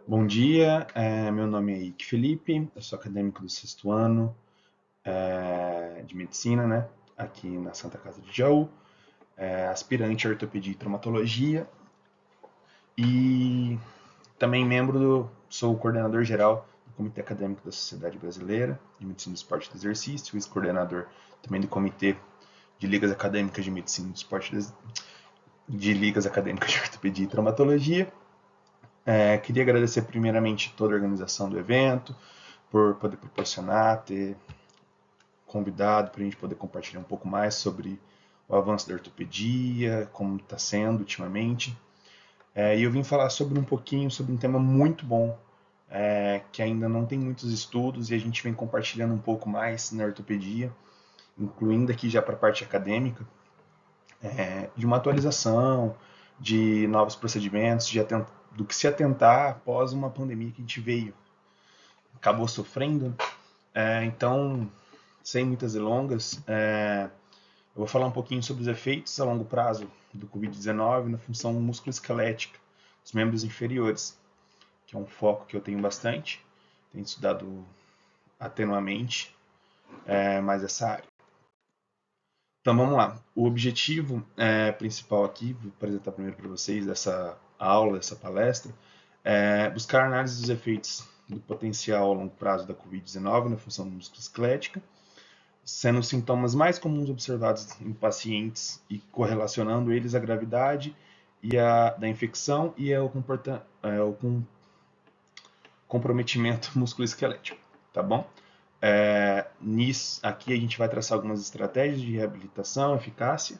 Bom dia, meu nome é Ike Felipe, eu sou acadêmico do sexto ano de medicina, né, aqui na Santa Casa de Jaú, aspirante a ortopedia e traumatologia e também sou o coordenador geral do Comitê Acadêmico da Sociedade Brasileira de Medicina do Esporte e do Exercício, vice-coordenador também do Comitê de Ligas Acadêmicas de Medicina do Esporte de Ligas Acadêmicas de Ortopedia e Traumatologia. Queria agradecer primeiramente toda a organização do evento, por poder proporcionar, ter convidado para a gente poder compartilhar um pouco mais sobre o avanço da ortopedia, como está sendo ultimamente. E eu vim falar sobre um tema muito bom, que ainda não tem muitos estudos e a gente vem compartilhando um pouco mais na ortopedia, incluindo aqui já para a parte acadêmica, de uma atualização, de novos procedimentos, do que se atentar após uma pandemia que a gente acabou sofrendo. Então, sem muitas delongas, eu vou falar um pouquinho sobre os efeitos a longo prazo do Covid-19 na função musculoesquelética dos membros inferiores, que é um foco que eu tenho bastante, tenho estudado atenuamente mais essa área. Então vamos lá. O objetivo principal aqui, vou apresentar primeiro para vocês dessa aula, dessa palestra, é buscar análise dos efeitos do potencial a longo prazo da Covid-19 na função musculoesquelética, sendo os sintomas mais comuns observados em pacientes e correlacionando eles à gravidade da infecção e ao comprometimento musculoesquelético, tá bom? Aqui a gente vai traçar algumas estratégias de reabilitação, eficácia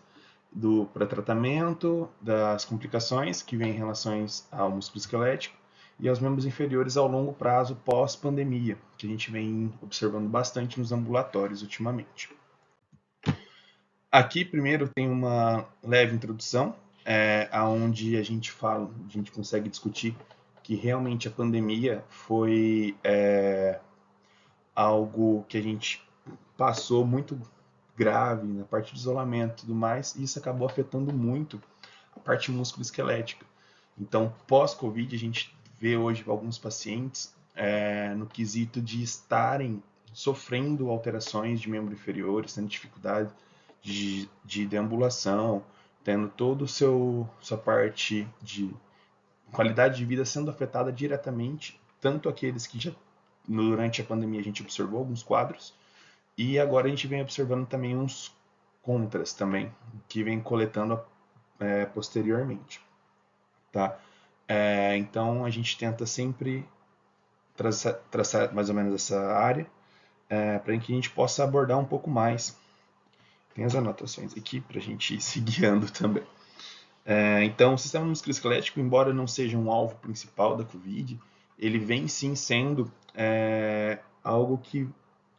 para tratamento das complicações que vêm em relação ao músculo esquelético e aos membros inferiores ao longo prazo pós-pandemia, que a gente vem observando bastante nos ambulatórios ultimamente. Aqui, primeiro, tem uma leve introdução, onde a gente consegue discutir que realmente a pandemia foi algo que a gente passou muito grave na parte de isolamento e tudo mais, e isso acabou afetando muito a parte musculoesquelética. Então, pós-Covid, a gente vê hoje alguns pacientes no quesito de estarem sofrendo alterações de membro inferior, tendo dificuldade de deambulação, tendo toda a sua parte de qualidade de vida sendo afetada diretamente, tanto aqueles que já durante a pandemia a gente observou alguns quadros, e agora a gente vem observando também uns contras também, que vem coletando posteriormente. Tá? Então a gente tenta sempre traçar mais ou menos essa área para que a gente possa abordar um pouco mais. Tem as anotações aqui para a gente ir se guiando também. Então, o sistema musculoesquelético, embora não seja um alvo principal da COVID, ele vem sim sendo algo que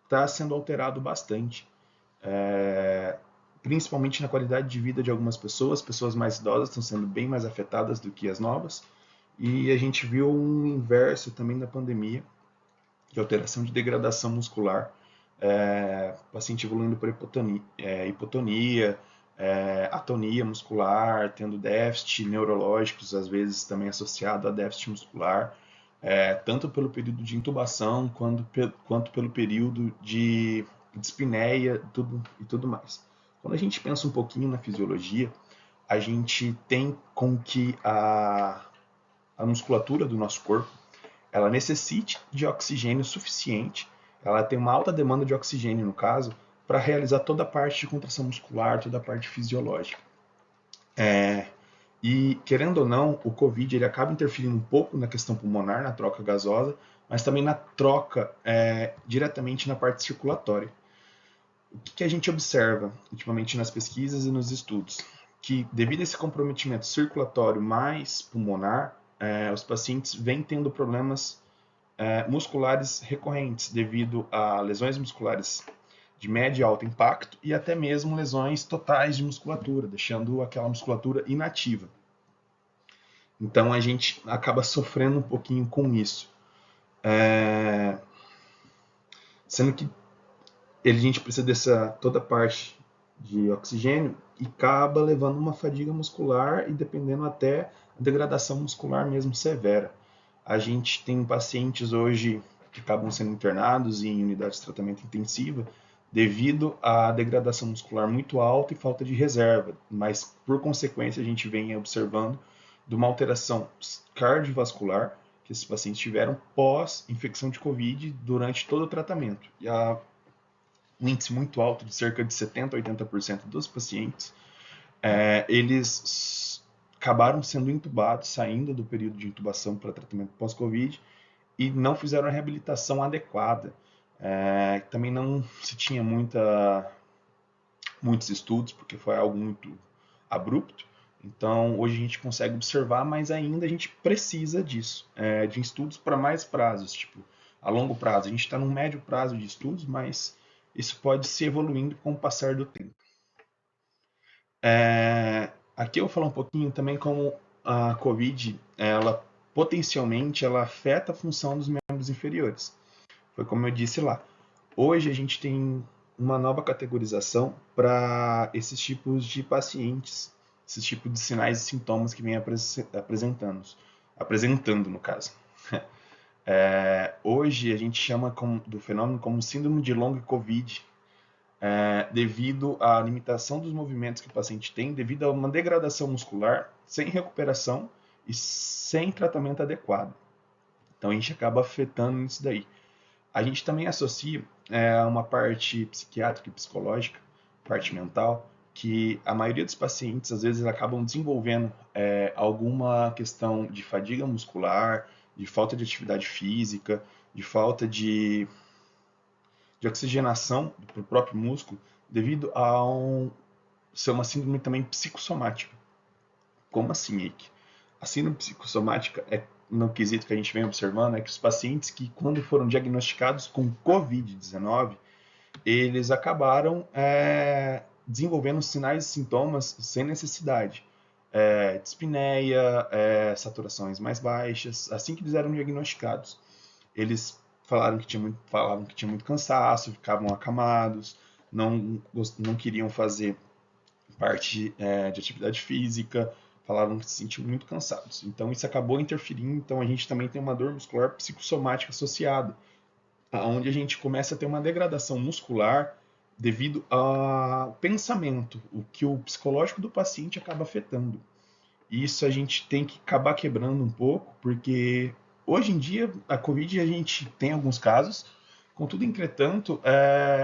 está sendo alterado bastante, principalmente na qualidade de vida de algumas pessoas. Pessoas mais idosas estão sendo bem mais afetadas do que as novas, e a gente viu um inverso também na pandemia, de alteração de degradação muscular, paciente evoluindo por hipotonia, atonia muscular, tendo déficit neurológicos, às vezes também associado a déficit muscular, tanto pelo período de intubação quanto pelo período de dispneia e tudo mais. Quando a gente pensa um pouquinho na fisiologia, a gente tem com que a musculatura do nosso corpo ela necessite de oxigênio suficiente, ela tem uma alta demanda de oxigênio, no caso, para realizar toda a parte de contração muscular, toda a parte fisiológica. E, querendo ou não, o COVID ele acaba interferindo um pouco na questão pulmonar, na troca gasosa, mas também na troca diretamente na parte circulatória. O que a gente observa ultimamente nas pesquisas e nos estudos? Que devido a esse comprometimento circulatório mais pulmonar, os pacientes vêm tendo problemas musculares recorrentes devido a lesões musculares de médio e alto impacto e até mesmo lesões totais de musculatura, deixando aquela musculatura inativa. Então a gente acaba sofrendo um pouquinho com isso. Sendo que a gente precisa dessa toda parte de oxigênio e acaba levando uma fadiga muscular e dependendo até a degradação muscular mesmo severa. A gente tem pacientes hoje que acabam sendo internados em unidades de tratamento intensiva devido à degradação muscular muito alta e falta de reserva, mas por consequência a gente vem observando de uma alteração cardiovascular que esses pacientes tiveram pós infecção de Covid durante todo o tratamento. E um índice muito alto de cerca de 70 a 80% dos pacientes, eles acabaram sendo intubados, saindo do período de intubação para tratamento pós-Covid e não fizeram a reabilitação adequada. Também não se tinha muitos estudos, porque foi algo muito abrupto. Então, hoje a gente consegue observar, mas ainda a gente precisa disso, de estudos para mais prazos, tipo, a longo prazo. A gente está num médio prazo de estudos, mas isso pode se evoluindo com o passar do tempo. Aqui eu vou falar um pouquinho também como a COVID, ela potencialmente ela afeta a função dos membros inferiores. Foi como eu disse lá. Hoje a gente tem uma nova categorização para esses tipos de pacientes, esses tipos de sinais e sintomas que vem apresentando no caso. Hoje a gente chama do fenômeno como síndrome de long COVID, devido à limitação dos movimentos que o paciente tem, devido a uma degradação muscular, sem recuperação e sem tratamento adequado. Então a gente acaba afetando isso daí. A gente também associa uma parte psiquiátrica e psicológica, parte mental, que a maioria dos pacientes às vezes acabam desenvolvendo alguma questão de fadiga muscular, de falta de atividade física, de falta de oxigenação para o próprio músculo, devido a ser uma síndrome também psicossomática. Como assim, Eike? A síndrome psicossomática no quesito que a gente vem observando, é que os pacientes que, quando foram diagnosticados com Covid-19, eles acabaram desenvolvendo sinais e sintomas sem necessidade. Dispneia, saturações mais baixas, assim que eles eram diagnosticados. Eles falavam que tinha muito cansaço, ficavam acamados, não queriam fazer parte de atividade física, falavam que se sentiam muito cansados. Então isso acabou interferindo, então a gente também tem uma dor muscular psicossomática associada, onde a gente começa a ter uma degradação muscular devido ao pensamento, o que o psicológico do paciente acaba afetando. Isso a gente tem que acabar quebrando um pouco, porque hoje em dia a Covid a gente tem alguns casos, contudo, entretanto,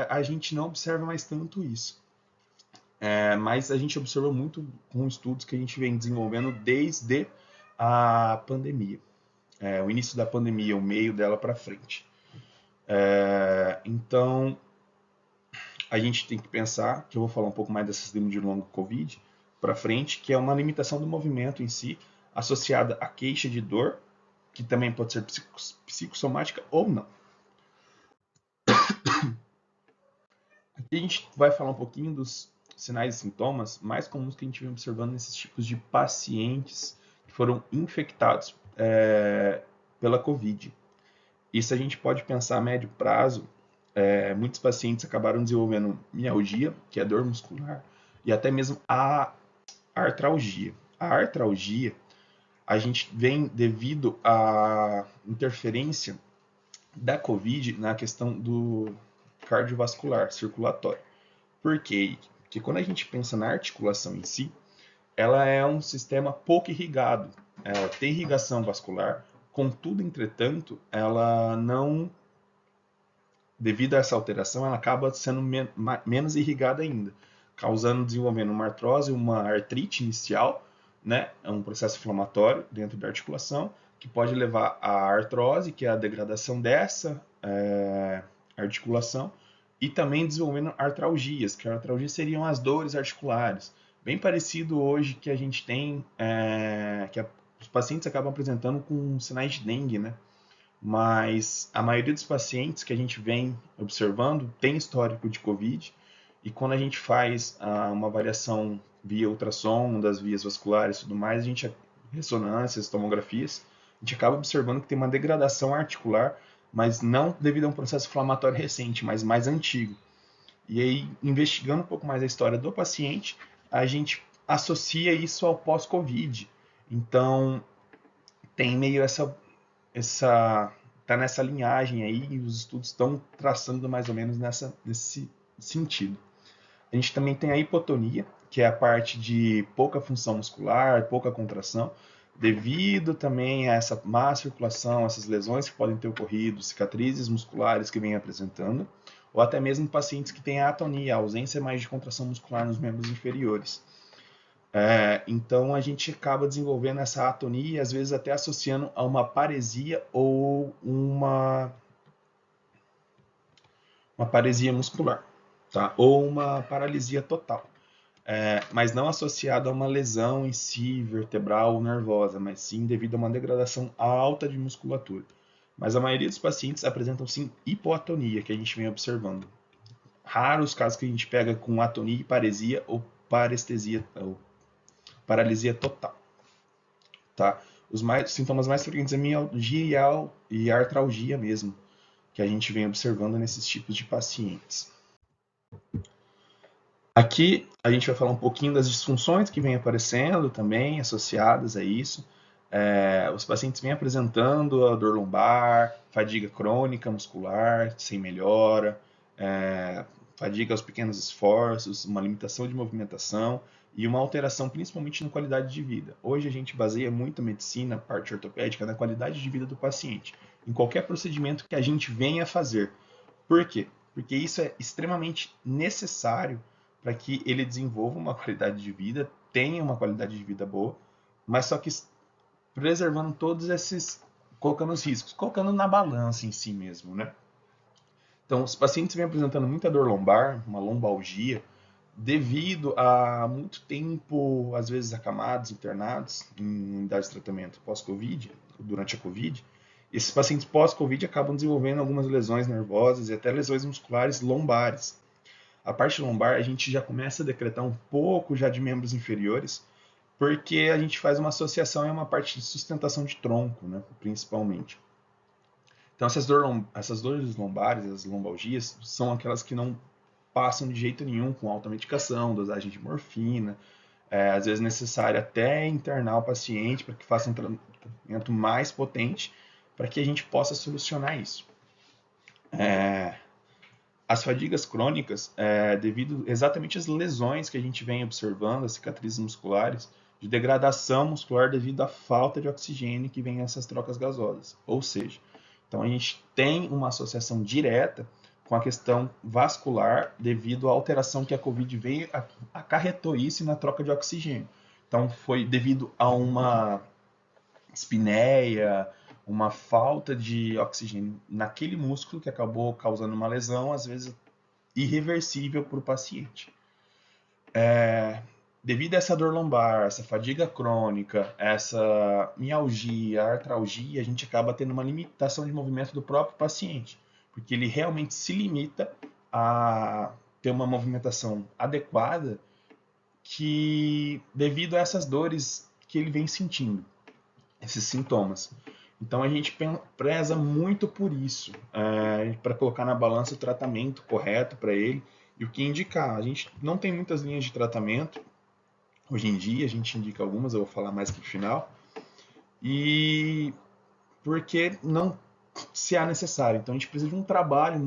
a gente não observa mais tanto isso. Mas a gente observou muito com estudos que a gente vem desenvolvendo desde a pandemia, o início da pandemia, o meio dela para frente. Então, a gente tem que pensar, que eu vou falar um pouco mais dessa síndrome de longo COVID para frente, que é uma limitação do movimento em si, associada à queixa de dor, que também pode ser psicossomática ou não. Aqui a gente vai falar um pouquinho dos sinais e sintomas mais comuns que a gente vem observando nesses tipos de pacientes que foram infectados pela Covid. Isso a gente pode pensar a médio prazo. Muitos pacientes acabaram desenvolvendo mialgia, que é dor muscular, e até mesmo a artralgia. A artralgia a gente vem devido à interferência da Covid na questão do cardiovascular, circulatório. Por quê? Porque quando a gente pensa na articulação em si, ela é um sistema pouco irrigado. Ela tem irrigação vascular, contudo, entretanto, ela não, devido a essa alteração, ela acaba sendo menos irrigada ainda, causando, desenvolvendo uma artrose, uma artrite inicial, né? É um processo inflamatório dentro da articulação, que pode levar à artrose, que é a degradação dessa articulação, e também desenvolvendo artralgias, que a artralgia seriam as dores articulares, bem parecido hoje que a gente tem, os pacientes acabam apresentando com sinais de dengue, né? Mas a maioria dos pacientes que a gente vem observando tem histórico de COVID, e quando a gente faz uma avaliação via ultrassom das vias vasculares e tudo mais, a gente ressonâncias, tomografias, a gente acaba observando que tem uma degradação articular, mas não devido a um processo inflamatório recente, mas mais antigo. E aí, investigando um pouco mais a história do paciente, a gente associa isso ao pós-Covid. Então, tem meio essa tá nessa linhagem aí e os estudos estão traçando mais ou menos nesse sentido. A gente também tem a hipotonia, que é a parte de pouca função muscular, pouca contração, devido também a essa má circulação, essas lesões que podem ter ocorrido, cicatrizes musculares que vêm apresentando, ou até mesmo pacientes que têm a atonia, a ausência mais de contração muscular nos membros inferiores. Então a gente acaba desenvolvendo essa atonia, às vezes até associando a uma paresia ou uma paresia muscular, tá? Ou uma paralisia total. Mas não associada a uma lesão em si, vertebral ou nervosa, mas sim devido a uma degradação alta de musculatura. Mas a maioria dos pacientes apresentam sim hipoatonia, que a gente vem observando. Raros casos que a gente pega com atonia e paresia ou parestesia ou paralisia total. Tá? Os sintomas mais frequentes é mialgia e artralgia mesmo, que a gente vem observando nesses tipos de pacientes. Aqui a gente vai falar um pouquinho das disfunções que vêm aparecendo também, associadas a isso. Os pacientes vêm apresentando a dor lombar, fadiga crônica muscular sem melhora, fadiga aos pequenos esforços, uma limitação de movimentação e uma alteração principalmente na qualidade de vida. Hoje a gente baseia muito a medicina, a parte ortopédica, na qualidade de vida do paciente, em qualquer procedimento que a gente venha fazer. Por quê? Porque isso é extremamente necessário para que ele desenvolva uma qualidade de vida, tenha uma qualidade de vida boa, mas só que preservando todos esses, colocando os riscos, colocando na balança em si mesmo, né? Então, os pacientes vêm apresentando muita dor lombar, uma lombalgia, devido a muito tempo, às vezes acamados, internados em unidades de tratamento pós-Covid, durante a Covid. Esses pacientes pós-Covid acabam desenvolvendo algumas lesões nervosas e até lesões musculares lombares. A parte lombar a gente já começa a decretar um pouco já de membros inferiores, porque a gente faz uma associação em uma parte de sustentação de tronco, né, principalmente. Então essas dores lombares, as lombalgias, são aquelas que não passam de jeito nenhum com automedicação, dosagem de morfina, às vezes necessário até internar o paciente para que faça um tratamento mais potente para que a gente possa solucionar isso. As fadigas crônicas, devido exatamente às lesões que a gente vem observando, as cicatrizes musculares, de degradação muscular devido à falta de oxigênio que vem nessas trocas gasosas. Ou seja, então a gente tem uma associação direta com a questão vascular devido à alteração que a Covid veio, acarretou isso na troca de oxigênio. Então foi devido a uma espineia, uma falta de oxigênio naquele músculo que acabou causando uma lesão, às vezes irreversível para o paciente. Devido a essa dor lombar, essa fadiga crônica, essa mialgia, artralgia, a gente acaba tendo uma limitação de movimento do próprio paciente, porque ele realmente se limita a ter uma movimentação adequada que devido a essas dores que ele vem sentindo, esses sintomas. Então a gente preza muito por isso, para colocar na balança o tratamento correto para ele e o que indicar. A gente não tem muitas linhas de tratamento. Hoje em dia, a gente indica algumas, eu vou falar mais aqui no final. E porque não se há necessário. Então, a gente precisa de um trabalho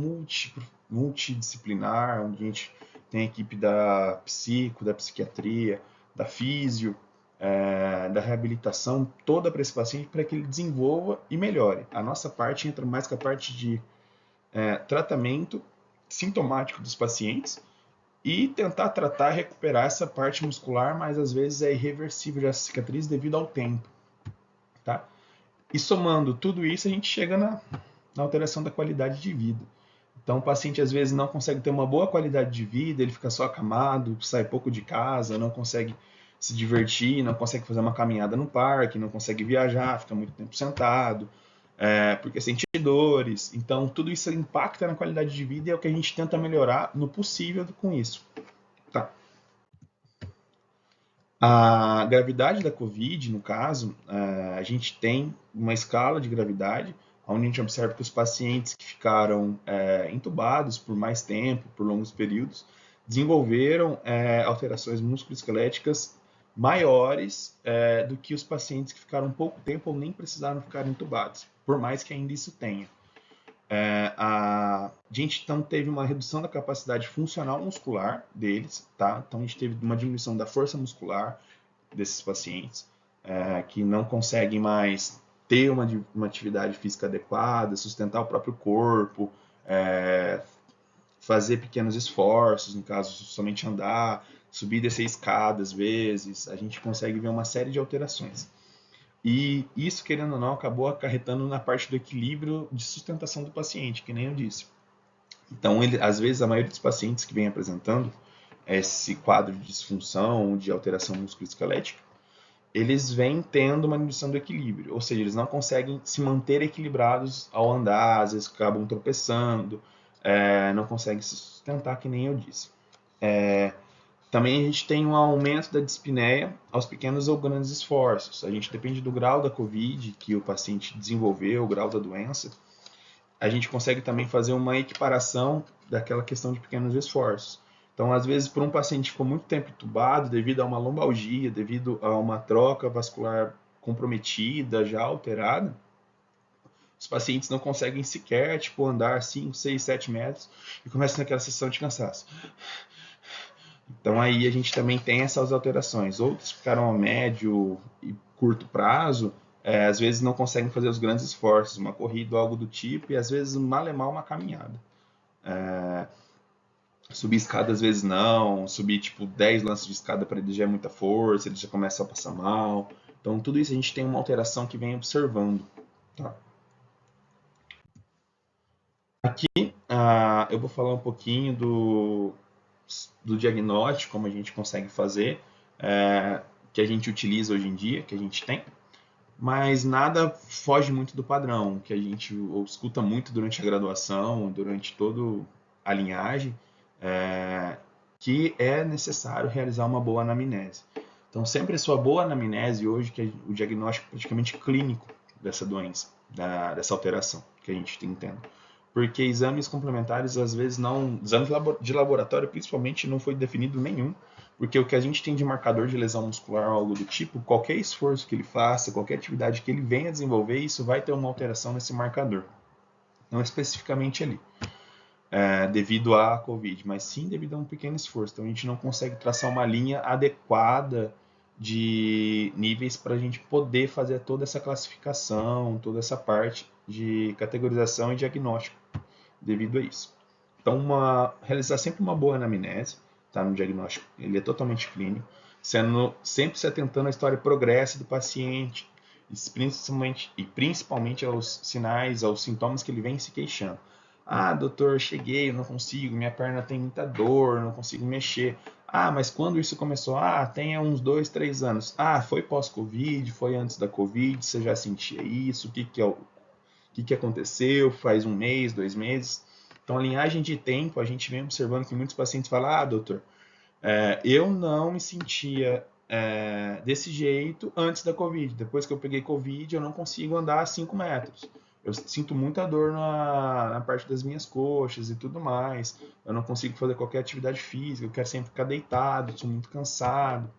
multidisciplinar, onde a gente tem a equipe da psico, da psiquiatria, da físio, da reabilitação, toda para esse paciente, para que ele desenvolva e melhore. A nossa parte entra mais com a parte de tratamento sintomático dos pacientes, e tentar tratar, recuperar essa parte muscular, mas às vezes é irreversível essa cicatriz devido ao tempo. Tá? E somando tudo isso, a gente chega na alteração da qualidade de vida. Então o paciente às vezes não consegue ter uma boa qualidade de vida, ele fica só acamado, sai pouco de casa, não consegue se divertir, não consegue fazer uma caminhada no parque, não consegue viajar, fica muito tempo sentado, porque sente dores. Então, tudo isso impacta na qualidade de vida e é o que a gente tenta melhorar no possível com isso. Tá. A gravidade da Covid, no caso, a gente tem uma escala de gravidade, onde a gente observa que os pacientes que ficaram entubados por mais tempo, por longos períodos, desenvolveram alterações musculoesqueléticas maiores do que os pacientes que ficaram pouco tempo ou nem precisaram ficar entubados, por mais que ainda isso tenha. A gente então teve uma redução da capacidade funcional muscular deles, tá? Então a gente teve uma diminuição da força muscular desses pacientes, que não conseguem mais ter uma atividade física adequada, sustentar o próprio corpo, fazer pequenos esforços, no caso, somente andar, subir e descer escadas às vezes, a gente consegue ver uma série de alterações. E isso, querendo ou não, acabou acarretando na parte do equilíbrio de sustentação do paciente, que nem eu disse. Então, às vezes, a maioria dos pacientes que vem apresentando esse quadro de disfunção, de alteração musculoesquelética, eles vêm tendo uma diminuição do equilíbrio, ou seja, eles não conseguem se manter equilibrados ao andar, às vezes acabam tropeçando, não conseguem se sustentar, que nem eu disse. Também a gente tem um aumento da dispneia aos pequenos ou grandes esforços. A gente depende do grau da COVID que o paciente desenvolveu, o grau da doença. A gente consegue também fazer uma equiparação daquela questão de pequenos esforços. Então, às vezes, por um paciente que ficou muito tempo entubado, devido a uma lombalgia, devido a uma troca vascular comprometida, já alterada, os pacientes não conseguem sequer andar 5, 6, 7 metros e começam naquela sensação de cansaço. Então aí a gente também tem essas alterações. Outros ficaram a médio e curto prazo, às vezes não conseguem fazer os grandes esforços, uma corrida ou algo do tipo, e às vezes mal é mal uma caminhada. Subir escada às vezes não, subir 10 lances de escada para eles já é muita força, eles já começam a passar mal. Então tudo isso a gente tem uma alteração que vem observando. Tá? Aqui eu vou falar um pouquinho do diagnóstico, como a gente consegue fazer, que a gente utiliza hoje em dia, que a gente tem, mas nada foge muito do padrão, que a gente escuta muito durante a graduação, durante toda a linhagem, que é necessário realizar uma boa anamnese. Então, sempre a sua boa anamnese hoje, que é o diagnóstico praticamente clínico dessa doença, dessa alteração que a gente tem tendo. Porque exames complementares, às vezes, não. Exames de laboratório, principalmente, não foi definido nenhum. Porque o que a gente tem de marcador de lesão muscular ou algo do tipo, qualquer esforço que ele faça, qualquer atividade que ele venha desenvolver, isso vai ter uma alteração nesse marcador. Não especificamente ali, devido à COVID, mas sim devido a um pequeno esforço. Então a gente não consegue traçar uma linha adequada de níveis para a gente poder fazer toda essa classificação, toda essa parte de categorização e diagnóstico devido a isso. Então, realizar sempre uma boa anamnese, tá, no diagnóstico, ele é totalmente clínico, sempre se atentando à história progressa do paciente, principalmente aos sinais, aos sintomas que ele vem se queixando. Ah, doutor, cheguei, eu não consigo, minha perna tem muita dor, não consigo mexer. Ah, mas quando isso começou? Ah, tem uns 2, 3 anos. Ah, foi pós-Covid, foi antes da Covid, você já sentia isso? O que aconteceu? Faz um mês, 2 meses? Então, a linhagem de tempo, a gente vem observando que muitos pacientes falam, doutor, eu não me sentia desse jeito antes da Covid. Depois que eu peguei Covid, eu não consigo andar 5 metros. Eu sinto muita dor na parte das minhas coxas e tudo mais. Eu não consigo fazer qualquer atividade física, eu quero sempre ficar deitado, sou muito cansado.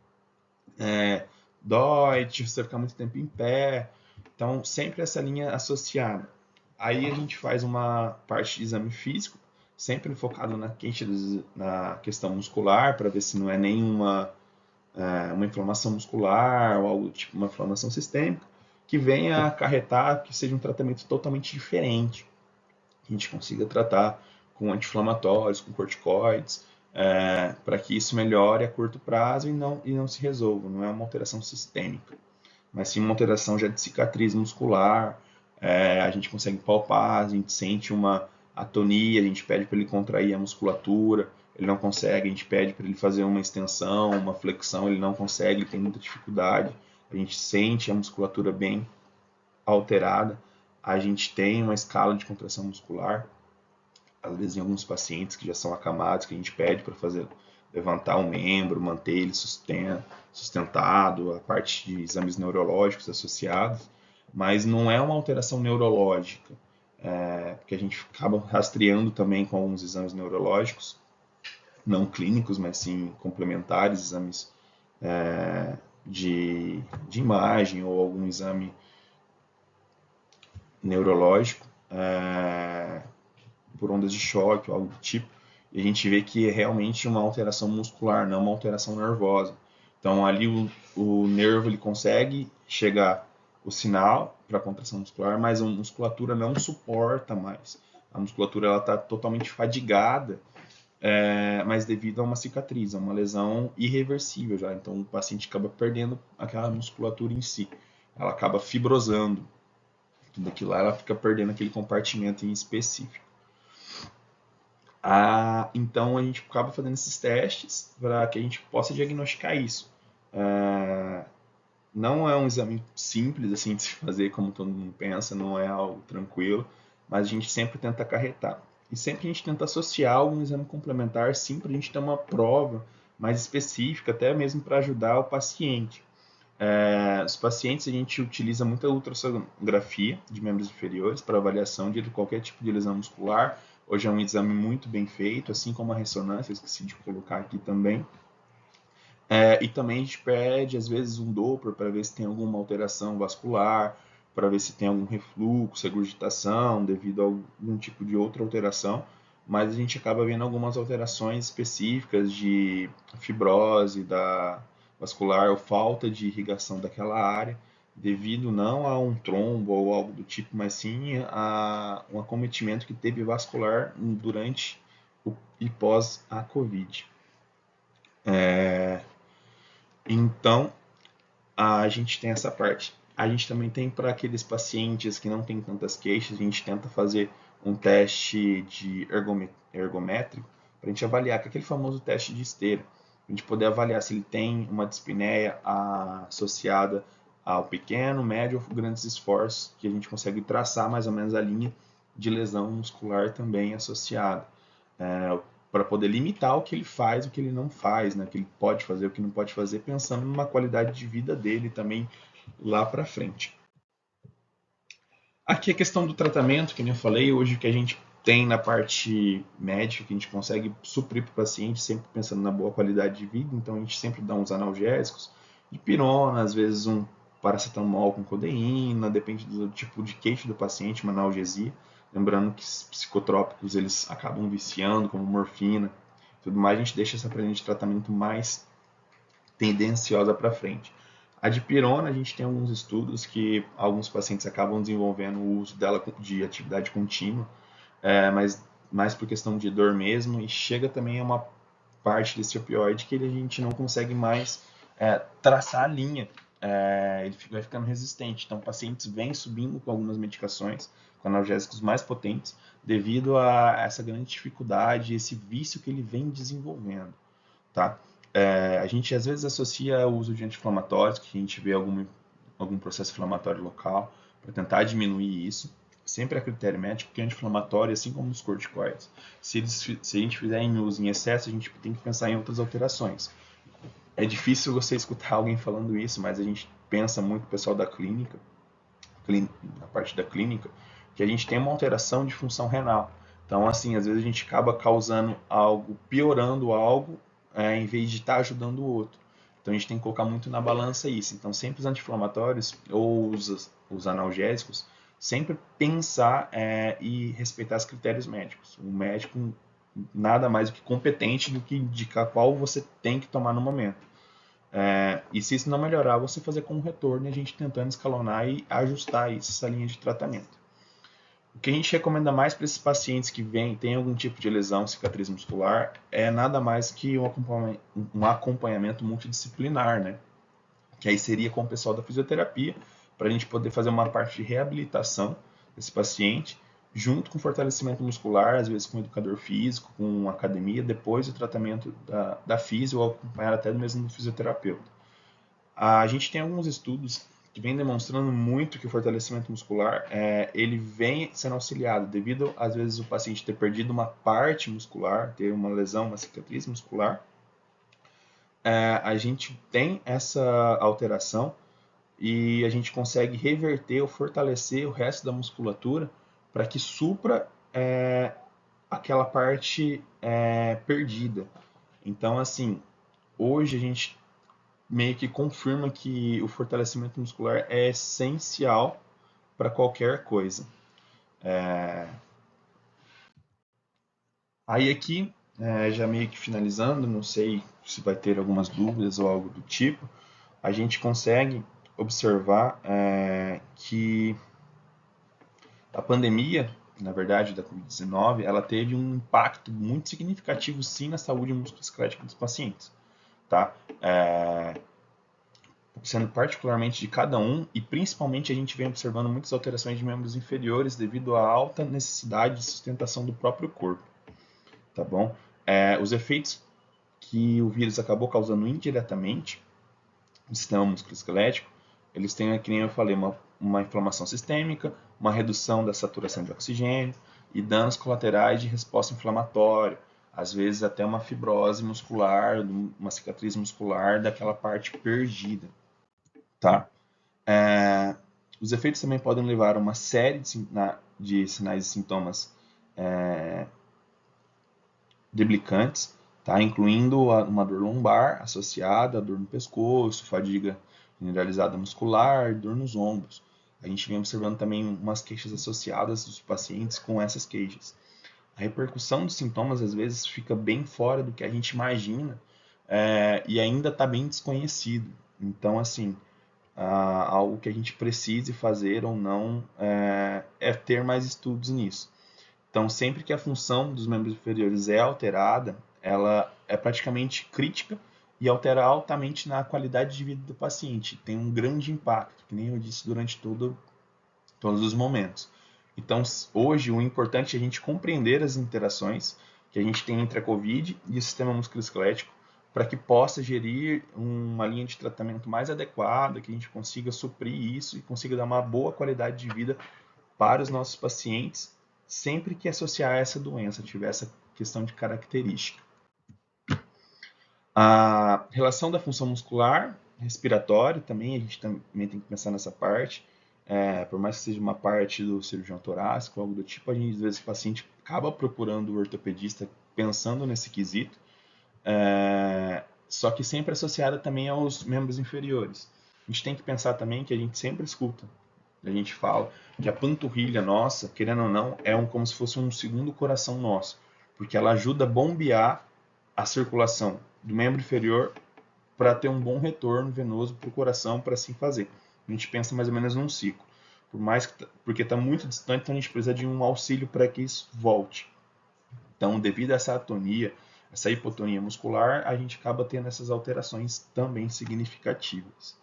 Dói, você ficar muito tempo em pé. Então, sempre essa linha associada. Aí a gente faz uma parte de exame físico, sempre focado na questão muscular, para ver se não é nenhuma uma inflamação muscular ou algo tipo uma inflamação sistêmica, que venha acarretar que seja um tratamento totalmente diferente. Que a gente consiga tratar com anti-inflamatórios, com corticoides, para que isso melhore a curto prazo e não se resolva. Não é uma alteração sistêmica, mas sim uma alteração já de cicatriz muscular. A gente consegue palpar, a gente sente uma atonia, a gente pede para ele contrair a musculatura, ele não consegue, a gente pede para ele fazer uma extensão, uma flexão, ele não consegue, ele tem muita dificuldade. A gente sente a musculatura bem alterada, a gente tem uma escala de contração muscular, às vezes em alguns pacientes que já são acamados, que a gente pede para fazer levantar o membro, manter ele sustentado, a parte de exames neurológicos associados, mas não é uma alteração neurológica, porque a gente acaba rastreando também com alguns exames neurológicos, não clínicos, mas sim complementares, exames de imagem ou algum exame neurológico, por ondas de choque ou algo do tipo, e a gente vê que é realmente uma alteração muscular, não uma alteração nervosa. Então ali o nervo ele consegue chegar o sinal para a contração muscular, mas a musculatura não suporta mais. A musculatura ela está totalmente fadigada, mas devido a uma cicatriz, a uma lesão irreversível já. Então o paciente acaba perdendo aquela musculatura em si. Ela acaba fibrosando. Tudo aquilo lá ela fica perdendo aquele compartimento em específico. Então a gente acaba fazendo esses testes para que a gente possa diagnosticar isso. Não é um exame simples assim de se fazer, como todo mundo pensa, não é algo tranquilo, mas a gente sempre tenta acarretar. E sempre a gente tenta associar algum exame complementar, sim, para a gente ter uma prova mais específica, até mesmo para ajudar o paciente. Os pacientes a gente utiliza muita ultrassonografia de membros inferiores para avaliação de qualquer tipo de lesão muscular. Hoje é um exame muito bem feito, assim como a ressonância, esqueci de colocar aqui também. E também a gente pede, às vezes, um Doppler para ver se tem alguma alteração vascular, para ver se tem algum refluxo, regurgitação, devido a algum tipo de outra alteração. Mas a gente acaba vendo algumas alterações específicas de fibrose da vascular ou falta de irrigação daquela área, devido não a um trombo ou algo do tipo, mas sim a um acometimento que teve vascular durante e pós a COVID. Então, a gente tem essa parte. A gente também tem para aqueles pacientes que não têm tantas queixas, a gente tenta fazer um teste de ergométrico para a gente avaliar, que é aquele famoso teste de esteira. A gente poder avaliar se ele tem uma dispneia associada ao pequeno, médio ou grandes esforços, que a gente consegue traçar mais ou menos a linha de lesão muscular também associada. Para poder limitar o que ele faz, o que ele não faz, né? O que ele pode fazer, o que não pode fazer, pensando numa qualidade de vida dele também lá para frente. Aqui a questão do tratamento, que nem eu falei, hoje o que a gente tem na parte médica, que a gente consegue suprir para o paciente, sempre pensando na boa qualidade de vida, então a gente sempre dá uns analgésicos, dipirona, às vezes um paracetamol com codeína, depende do tipo de queixa do paciente, uma analgesia. Lembrando que psicotrópicos eles acabam viciando, como morfina, tudo mais, a gente deixa essa linha de tratamento mais tendenciosa para frente. A dipirona, a gente tem alguns estudos que alguns pacientes acabam desenvolvendo o uso dela de atividade contínua, mas mais por questão de dor mesmo, e chega também a uma parte desse opioide que a gente não consegue mais traçar a linha, ele vai ficando resistente. Então, pacientes vêm subindo com algumas medicações, com analgésicos mais potentes, devido a essa grande dificuldade, esse vício que ele vem desenvolvendo, tá? A gente às vezes associa o uso de anti-inflamatórios, que a gente vê algum processo inflamatório local, para tentar diminuir isso. Sempre a critério médico, porque anti-inflamatório, assim como os corticoides, se a gente fizer em uso em excesso, a gente tem que pensar em outras alterações. É difícil você escutar alguém falando isso, mas a gente pensa muito, o pessoal da clínica, na parte da clínica, que a gente tem uma alteração de função renal. Então, assim, às vezes a gente acaba causando algo, piorando algo, em vez de estar ajudando o outro. Então, a gente tem que colocar muito na balança isso. Então, sempre os anti-inflamatórios ou os analgésicos, sempre pensar e respeitar os critérios médicos. O médico nada mais do que competente do que indicar qual você tem que tomar no momento. E se isso não melhorar, você fazer com um retorno e a gente tentando escalonar e ajustar isso, essa linha de tratamento. O que a gente recomenda mais para esses pacientes que têm algum tipo de lesão, cicatriz muscular, é nada mais que um acompanhamento multidisciplinar, né? Que aí seria com o pessoal da fisioterapia, para a gente poder fazer uma parte de reabilitação desse paciente, junto com fortalecimento muscular, às vezes com educador físico, com academia, depois o tratamento da fisio, ou acompanhar até mesmo do fisioterapeuta. A gente tem alguns estudos que vêm demonstrando muito que o fortalecimento muscular ele vem sendo auxiliado devido às vezes o paciente ter perdido uma parte muscular, ter uma lesão, uma cicatriz muscular. A gente tem essa alteração e a gente consegue reverter ou fortalecer o resto da musculatura para que supra aquela parte perdida. Então, assim, hoje a gente meio que confirma que o fortalecimento muscular é essencial para qualquer coisa. Aí aqui, já meio que finalizando, não sei se vai ter algumas dúvidas ou algo do tipo, a gente consegue observar que a pandemia, na verdade, da Covid-19, ela teve um impacto muito significativo, sim, na saúde musculoesquelética dos pacientes, tá? Sendo particularmente de cada um, e principalmente a gente vem observando muitas alterações de membros inferiores devido à alta necessidade de sustentação do próprio corpo, tá bom? Os efeitos que o vírus acabou causando indiretamente no sistema musculoesquelético, eles têm, que nem eu falei, uma inflamação sistêmica, uma redução da saturação de oxigênio e danos colaterais de resposta inflamatória, às vezes até uma fibrose muscular, uma cicatriz muscular daquela parte perdida, tá? Os efeitos também podem levar a uma série de sinais e sintomas debilitantes, tá? Incluindo uma dor lombar associada à dor no pescoço, fadiga generalizada muscular, dor nos ombros. A gente vem observando também umas queixas associadas dos pacientes com essas queixas. A repercussão dos sintomas às vezes fica bem fora do que a gente imagina e ainda está bem desconhecido. Então, assim, algo que a gente precise fazer ou não ter mais estudos nisso. Então, sempre que a função dos membros inferiores é alterada, ela é praticamente crítica e altera altamente na qualidade de vida do paciente. Tem um grande impacto, que nem eu disse durante todos os momentos. Então, hoje, o importante é a gente compreender as interações que a gente tem entre a COVID e o sistema musculoesquelético para que possa gerir uma linha de tratamento mais adequada, que a gente consiga suprir isso e consiga dar uma boa qualidade de vida para os nossos pacientes, sempre que associar essa doença, tiver essa questão de característica. A relação da função muscular, respiratória também, a gente também tem que pensar nessa parte. Por mais que seja uma parte do cirurgião torácico, algo do tipo, a gente, às vezes, o paciente acaba procurando o ortopedista pensando nesse quesito, só que sempre associada também aos membros inferiores. A gente tem que pensar também que a gente sempre escuta, a gente fala que a panturrilha nossa, querendo ou não, como se fosse um segundo coração nosso, porque ela ajuda a bombear a circulação do membro inferior para ter um bom retorno venoso para o coração, para assim fazer. A gente pensa mais ou menos num ciclo. Porque está muito distante, então a gente precisa de um auxílio para que isso volte. Então, devido a essa atonia, essa hipotonia muscular, a gente acaba tendo essas alterações também significativas.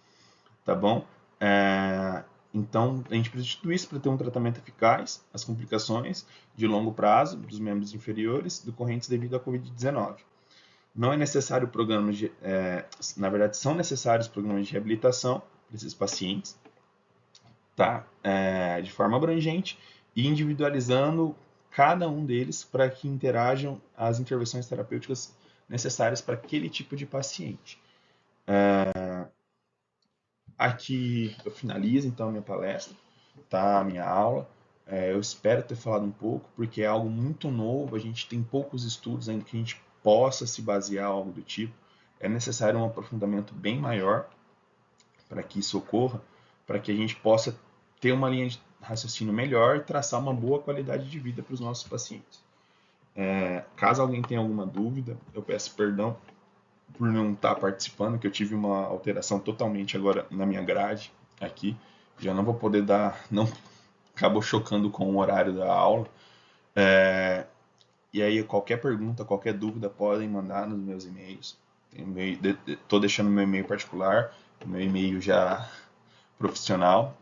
Tá bom? Então, a gente precisa de tudo isso para ter um tratamento eficaz, as complicações de longo prazo dos membros inferiores decorrentes devido à Covid-19. Não é necessário programas na verdade, são necessários programas de reabilitação para esses pacientes, tá? De forma abrangente e individualizando cada um deles para que interajam as intervenções terapêuticas necessárias para aquele tipo de paciente. Aqui eu finalizo então a minha palestra, tá? A minha aula. Eu espero ter falado um pouco, porque é algo muito novo, a gente tem poucos estudos ainda que a gente possa se basear algo do tipo. É necessário um aprofundamento bem maior para que isso ocorra, para que a gente possa ter uma linha de raciocínio melhor e traçar uma boa qualidade de vida para os nossos pacientes. Caso alguém tenha alguma dúvida, eu peço perdão por não estar participando, que eu tive uma alteração totalmente agora na minha grade aqui. Já não vou poder não acabou chocando com o horário da aula. E aí, qualquer pergunta, qualquer dúvida, podem mandar nos meus e-mails. Estou deixando meu e-mail particular, meu e-mail já profissional,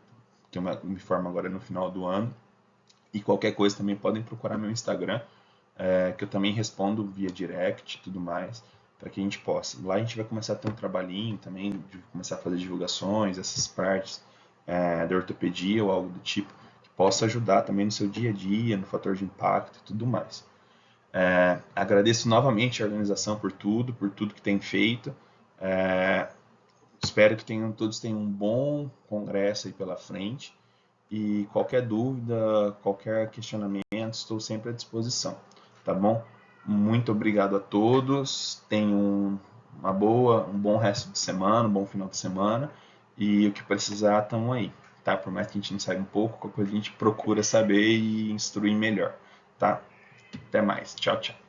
que eu me formo agora no final do ano. E qualquer coisa também podem procurar meu Instagram, que eu também respondo via direct e tudo mais, para que a gente possa. Lá a gente vai começar a ter um trabalhinho também, de começar a fazer divulgações, essas partes da ortopedia ou algo do tipo, que possa ajudar também no seu dia a dia, no fator de impacto e tudo mais. Agradeço novamente a organização por tudo que tem feito. Espero que todos tenham um bom congresso aí pela frente. E qualquer dúvida, qualquer questionamento, estou sempre à disposição. Tá bom? Muito obrigado a todos. Tenham um bom resto de semana, um bom final de semana. E o que precisar, estamos aí. Tá? Por mais que a gente não saiba um pouco, qualquer coisa a gente procura saber e instruir melhor. Tá? Até mais. Tchau, tchau.